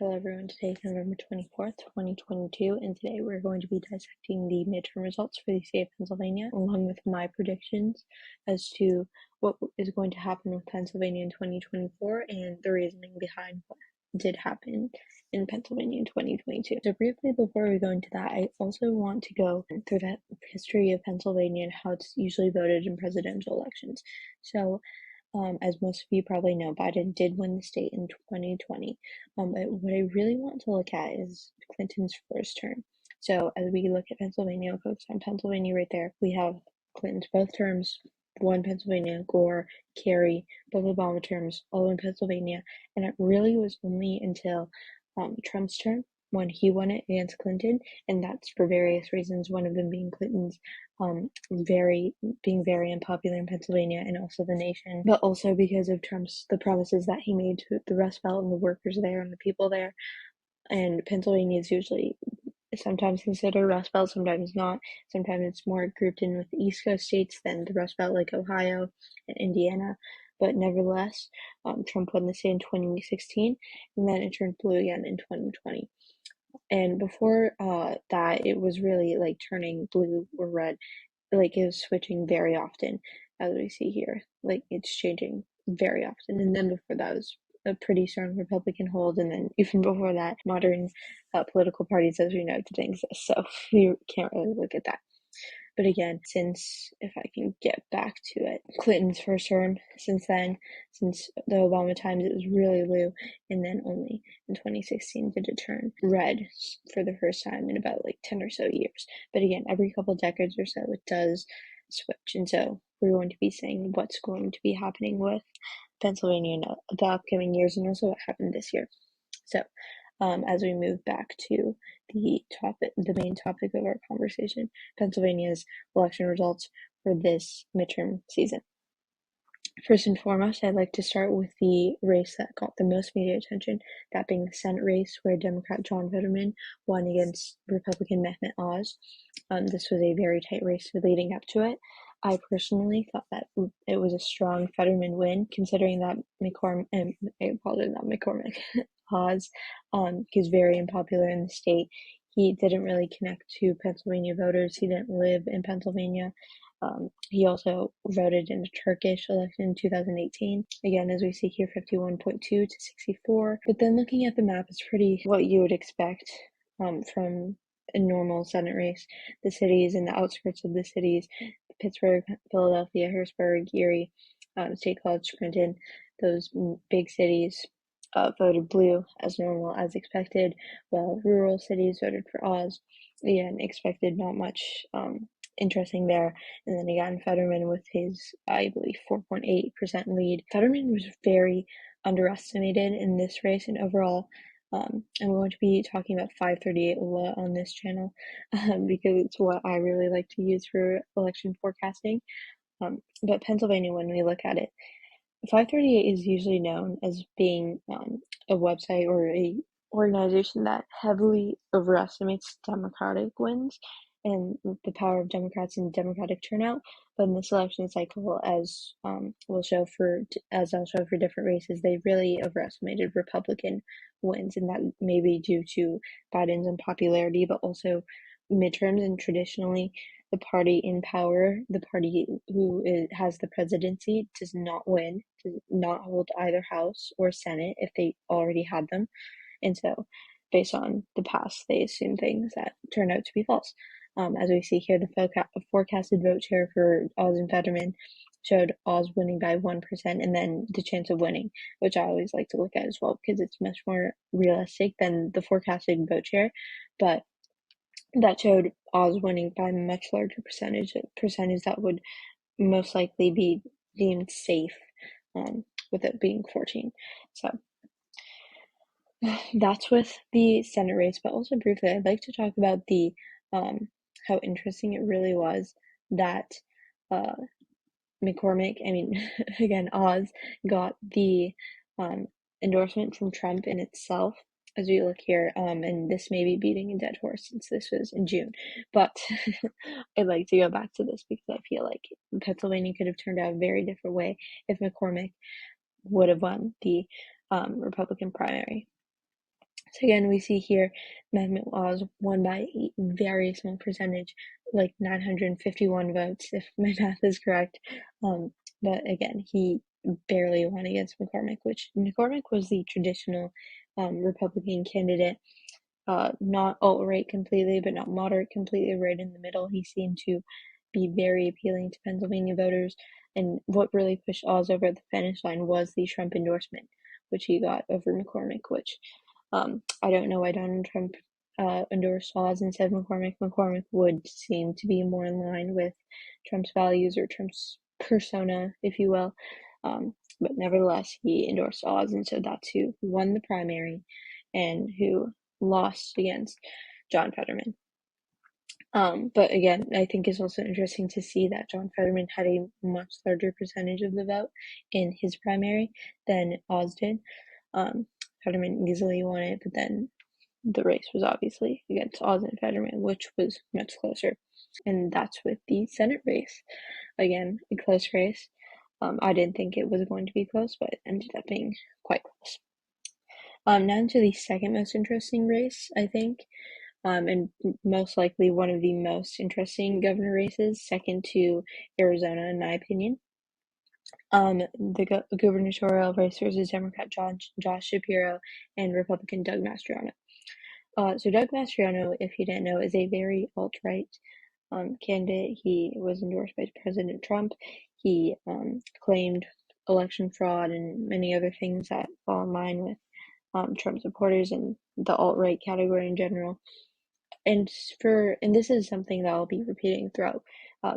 Hello everyone, today is November 24th, 2022, and today we're going to be dissecting the midterm results for the state of Pennsylvania, along with my predictions as to what is going to happen with Pennsylvania in 2024 and the reasoning behind what did happen in Pennsylvania in 2022. So briefly before we go into that, I also want to go through the history of Pennsylvania and how it's usually voted in presidential elections. So as most of you probably know, Biden did win the state in 2020. But what I really want to look at is Clinton's first term. So as we look at Pennsylvania, I'll focus on Pennsylvania right there. We have Clinton's both terms, one Pennsylvania, Gore, Kerry, both Obama terms, all in Pennsylvania. And it really was only until Trump's term when he won it against Clinton, and that's for various reasons, one of them being Clinton's being very unpopular in Pennsylvania and also the nation, but also because of the promises that he made to the Rust Belt and the workers there and the people there. And Pennsylvania is usually sometimes considered Rust Belt, sometimes not. Sometimes it's more grouped in with the East Coast states than the Rust Belt, like Ohio and Indiana. But nevertheless, Trump won the state in 2016, and then it turned blue again in 2020. And before that, it was really like turning blue or red, like it was switching very often, as we see here. Like it's changing very often. And then before that was a pretty strong Republican hold, and then even before that, modern political parties as we know didn't exist. So we can't really look at that. But again, since, if I can get back to it, Clinton's first term, since then, since the Obama times, it was really blue, and then only in 2016 did it turn red for the first time in about like 10 or so years. But again, every couple decades or so, it does switch. And so we're going to be saying what's going to be happening with Pennsylvania in the upcoming years and also what happened this year. So as we move back to the main topic of our conversation, Pennsylvania's election results for this midterm season. First and foremost, I'd like to start with the race that got the most media attention, that being the Senate race where Democrat John Fetterman won against Republican Mehmet Oz. This was a very tight race leading up to it. I personally thought that it was a strong Fetterman win, considering that Oz he was very unpopular in the state. He didn't really connect to Pennsylvania voters. He didn't live in Pennsylvania. He also voted in the Turkish election in 2018. Again, as we see here, 51.2 to 64. But then looking at the map, it's pretty what you would expect from a normal Senate race. The cities and the outskirts of the cities, Pittsburgh, Philadelphia, Harrisburg, Erie, State College, Scranton, those big cities voted blue as normal, as expected, while rural cities voted for Oz. Again, expected not much interesting there. And then again, Fetterman with his, I believe, 4.8% lead. Fetterman was very underestimated in this race, and overall, I'm going to be talking about 538 a lot on this channel because it's what I really like to use for election forecasting. But Pennsylvania, when we look at it, 538 is usually known as being a website or a organization that heavily overestimates Democratic wins and the power of Democrats and Democratic turnout. But in this election cycle, as I'll show for different races, they really overestimated Republican wins, and that may be due to Biden's unpopularity, but also midterms. And traditionally, the party in power, the party who has the presidency, does not win, does not hold either House or Senate if they already had them. And so, based on the past, they assume things that turn out to be false. As we see here, the forecasted vote share for Oz and Fetterman showed Oz winning by 1%, and then the chance of winning, which I always like to look at as well because it's much more realistic than the forecasted vote share. But that showed Oz winning by a much larger percentage that would most likely be deemed safe, with it being 14. So that's with the Senate race, but also briefly, I'd like to talk about the how interesting it really was that again, Oz got the endorsement from Trump in itself, as we look here, and this may be beating a dead horse since this was in June, but I'd like to go back to this because I feel like Pennsylvania could have turned out a very different way if McCormick would have won the Republican primary. So again, we see here Mehmet Oz won by a very small percentage, like 951 votes, if my math is correct. But again, he barely won against McCormick, which McCormick was the traditional Republican candidate, not alt-right completely, but not moderate completely, right in the middle. He seemed to be very appealing to Pennsylvania voters. And what really pushed Oz over the finish line was the Trump endorsement, which he got over McCormick, which I don't know why Donald Trump endorsed Oz instead of McCormick. McCormick would seem to be more in line with Trump's values or Trump's persona, if you will. But nevertheless, he endorsed Oz, and so that's who won the primary and who lost against John Fetterman. But again, I think it's also interesting to see that John Fetterman had a much larger percentage of the vote in his primary than Oz did. Fetterman easily won it, but then the race was obviously against Oz and Fetterman, which was much closer. And that's with the Senate race. Again, a close race. I didn't think it was going to be close, but it ended up being quite close. Now to the second most interesting race, I think, and most likely one of the most interesting governor races, second to Arizona, in my opinion. The gubernatorial race versus Democrat Josh Shapiro and Republican Doug Mastriano. So Doug Mastriano, if you didn't know, is a very alt-right candidate. He was endorsed by President Trump. He claimed election fraud and many other things that fall in line with Trump supporters and the alt-right category in general. And this is something that I'll be repeating throughout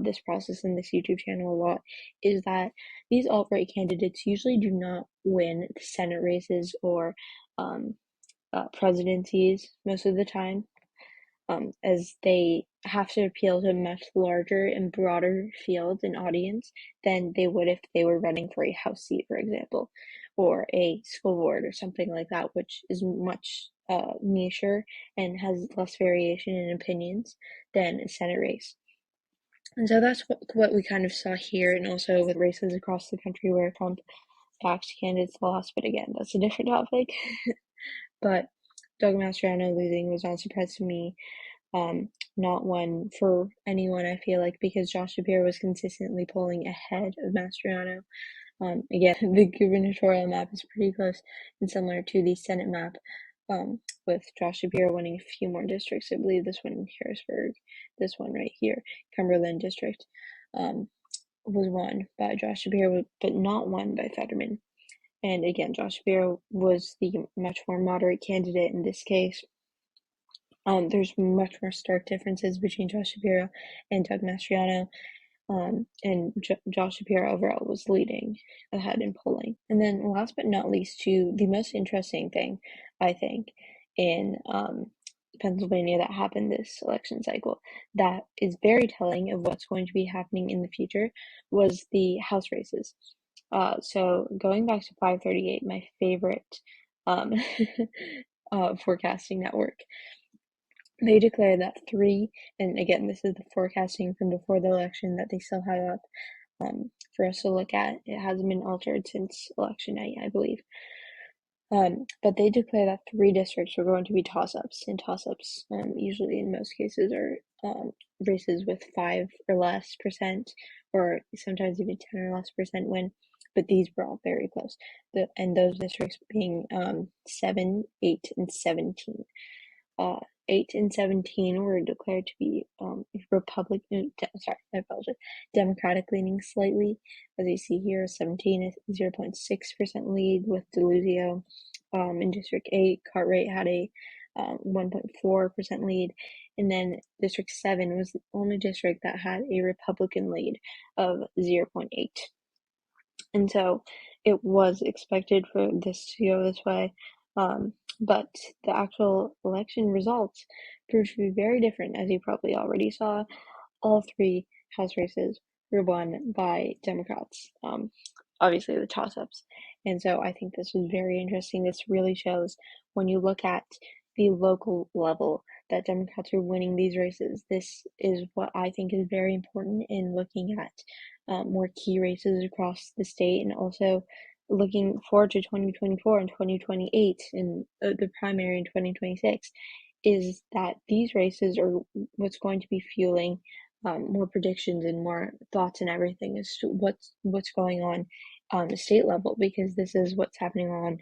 this process in this YouTube channel a lot, is that these alt-right candidates usually do not win the Senate races or presidencies most of the time, as they have to appeal to a much larger and broader field and audience than they would if they were running for a House seat, for example, or a school board or something like that, which is much nicher and has less variation in opinions than a Senate race. And so that's what we kind of saw here, and also with races across the country where Trump backed candidates lost. But again, that's a different topic. But Doug Mastriano losing was not a surprise to me. Not one for anyone, I feel like, because Josh Shapiro was consistently polling ahead of Mastriano. Again, the gubernatorial map is pretty close and similar to the Senate map, with Josh Shapiro winning a few more districts. I believe this one in Harrisburg, this one right here, Cumberland District, was won by Josh Shapiro, but not won by Fetterman. And again, Josh Shapiro was the much more moderate candidate in this case. There's much more stark differences between Josh Shapiro and Doug Mastriano. And Josh Shapiro overall was leading ahead in polling. And then last but not least, to the most interesting thing, I think, in Pennsylvania that happened this election cycle that is very telling of what's going to be happening in the future was the House races. So going back to 538, my favorite forecasting network, they declared that and again, this is the forecasting from before the election that they still have up for us to look at. It hasn't been altered since election night, I believe. But they declare that 3 districts were going to be toss-ups, and toss-ups usually in most cases are races with 5 or less percent, or sometimes even 10 or less percent win. But these were all very close. And those districts being 7, 8, and 17. 8 and 17 were declared to be Democratic leaning slightly. As you see here, 17 is 0.6% lead with DeLuzio. In District 8, Cartwright had a 1.4% lead. And then District 7 was the only district that had a Republican lead of 0.8. And so it was expected for this to go this way. But the actual election results proved to be very different, as you probably already saw. All 3 House races were won by Democrats, obviously the toss-ups. And so I think this was very interesting. This really shows, when you look at the local level, that Democrats are winning these races. This is what I think is very important in looking at more key races across the state, and also looking forward to 2024 and 2028 and the primary in 2026 is that these races are what's going to be fueling more predictions and more thoughts and everything as to what's going on the state level, because this is what's happening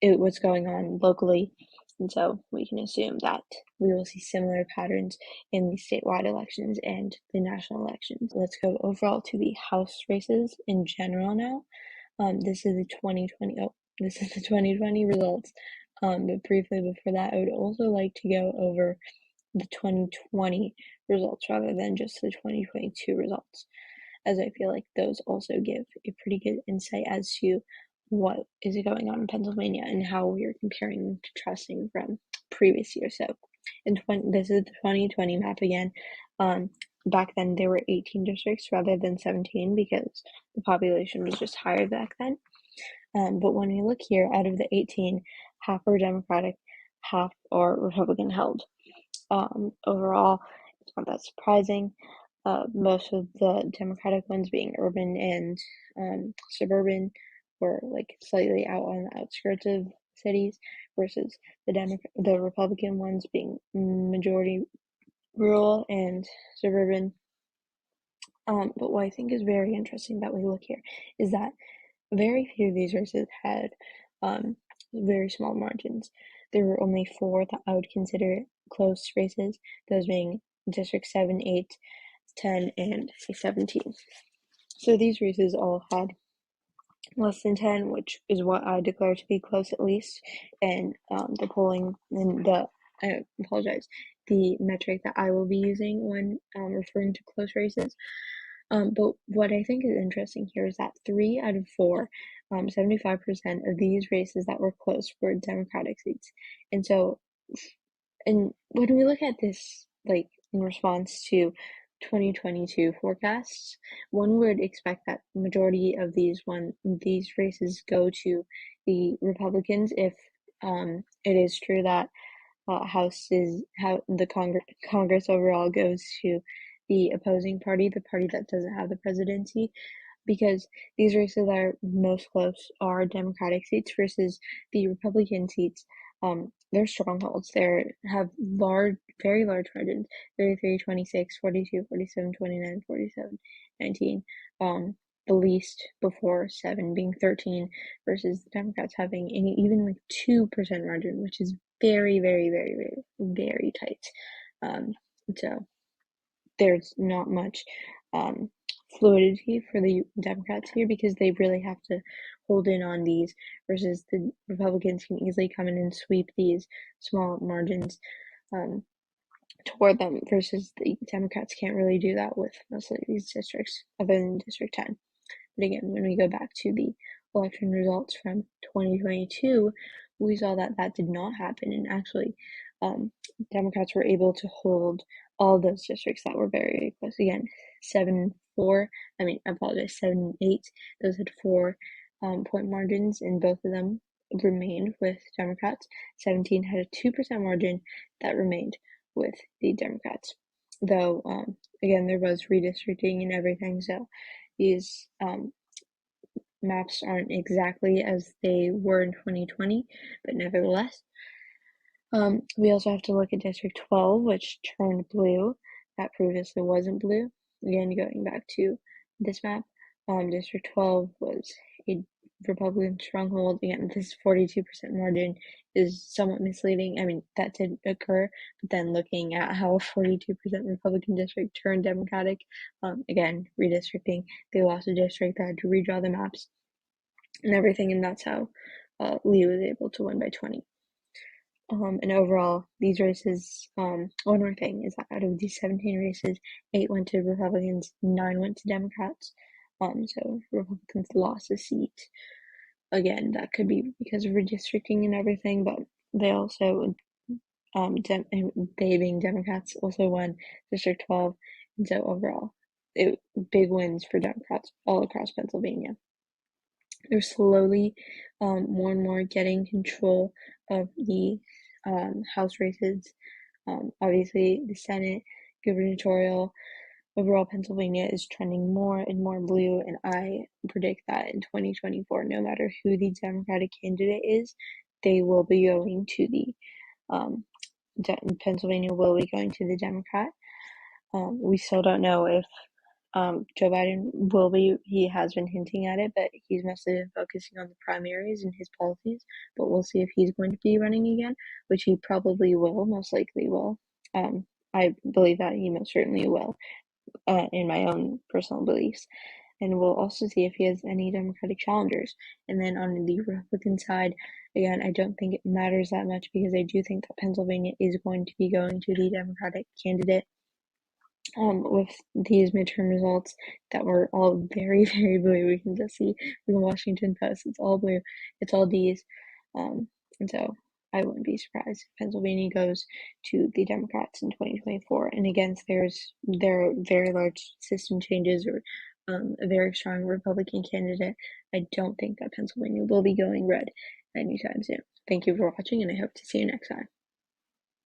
what's going on locally. And so we can assume that we will see similar patterns in the statewide elections and the national elections. Let's go overall to the House races in general now. This is the 2020. Oh, this is the 2020 results. But briefly before that, I would also like to go over the 2020 results rather than just the 2022 results, as I feel like those also give a pretty good insight as to what is going on in Pennsylvania and how we are comparing and contrasting from previous years. So, this is the 2020 map again. Back then there were 18 districts rather than 17 because the population was just higher back then. But when we look here, out of the 18, half are Democratic, half are Republican held. Overall, it's not that surprising. Most of the Democratic ones being urban and suburban, or like slightly out on the outskirts of cities, versus the Republican ones being majority rural and suburban. But what I think is very interesting that we look here is that very few of these races had very small margins. There were only 4 that I would consider close races, those being District 7, 8, 10, and 17. So these races all had less than 10, which is what I declare to be close at least, and the polling and I apologize, the metric that I will be using when referring to close races. But what I think is interesting here is that 3 out of 4, 75% of these races that were close were Democratic seats. And so, and when we look at this, like in response to 2022 forecasts, one would expect that majority of these races go to the Republicans if it is true that how the Congress overall goes to the opposing party, the party that doesn't have the presidency, because these races that are most close are Democratic seats versus the Republican seats. They're strongholds. They have very large margins: 33, 26, 42, 47, 29, 47, 19. The least before 7 being 13, versus the Democrats having even like 2% margin, which is very, very, very, very, very tight. So there's not much fluidity for the Democrats here because they really have to hold in on these, versus the Republicans can easily come in and sweep these small margins toward them, versus the Democrats can't really do that with most of these districts other than District 10. But again, when we go back to the election results from 2022, we saw that that did not happen, and actually Democrats were able to hold all those districts that were very, very close. Again, 7-4, I apologize, 7-8, those had 4 point margins, and both of them remained with Democrats. 17 had a 2% margin that remained with the Democrats. Though, again, there was redistricting and everything, so these maps aren't exactly as they were in 2020, but nevertheless. We also have to look at District 12, which turned blue. That previously wasn't blue. Again, going back to this map, District 12 was a Republican stronghold. Again, this 42% margin is somewhat misleading. That did occur, but then looking at how a 42% Republican district turned Democratic, again, redistricting, they lost a district, they had to redraw the maps and everything, and that's how Lee was able to win by 20. And overall, these races, one more thing is that out of these 17 races, 8 went to Republicans, 9 went to Democrats. So Republicans lost a seat. Again, that could be because of redistricting and everything, but they also, they being Democrats, also won District 12. And so overall, big wins for Democrats all across Pennsylvania. They're slowly, more and more getting control of the House races. Obviously, the Senate, gubernatorial, overall Pennsylvania is trending more and more blue, and I predict that in 2024, no matter who the Democratic candidate is, they will be going to the um, Pennsylvania will be going to the Democrat. We still don't know if Joe Biden will be, he has been hinting at it, but he's mostly been focusing on the primaries and his policies. But we'll see if he's going to be running again, which he probably will, most likely will. Um, I believe that he most certainly will, in my own personal beliefs. And we'll also see if he has any Democratic challengers. And then on the Republican side, again, I don't think it matters that much because I do think that Pennsylvania is going to be going to the Democratic candidate, with these midterm results that were all very, very blue. We can just see from the Washington Post, it's all blue, it's all D's. And so I wouldn't be surprised if Pennsylvania goes to the Democrats in 2024. And again, there are very large system changes or a very strong Republican candidate. I don't think that Pennsylvania will be going red anytime soon. Thank you for watching, and I hope to see you next time.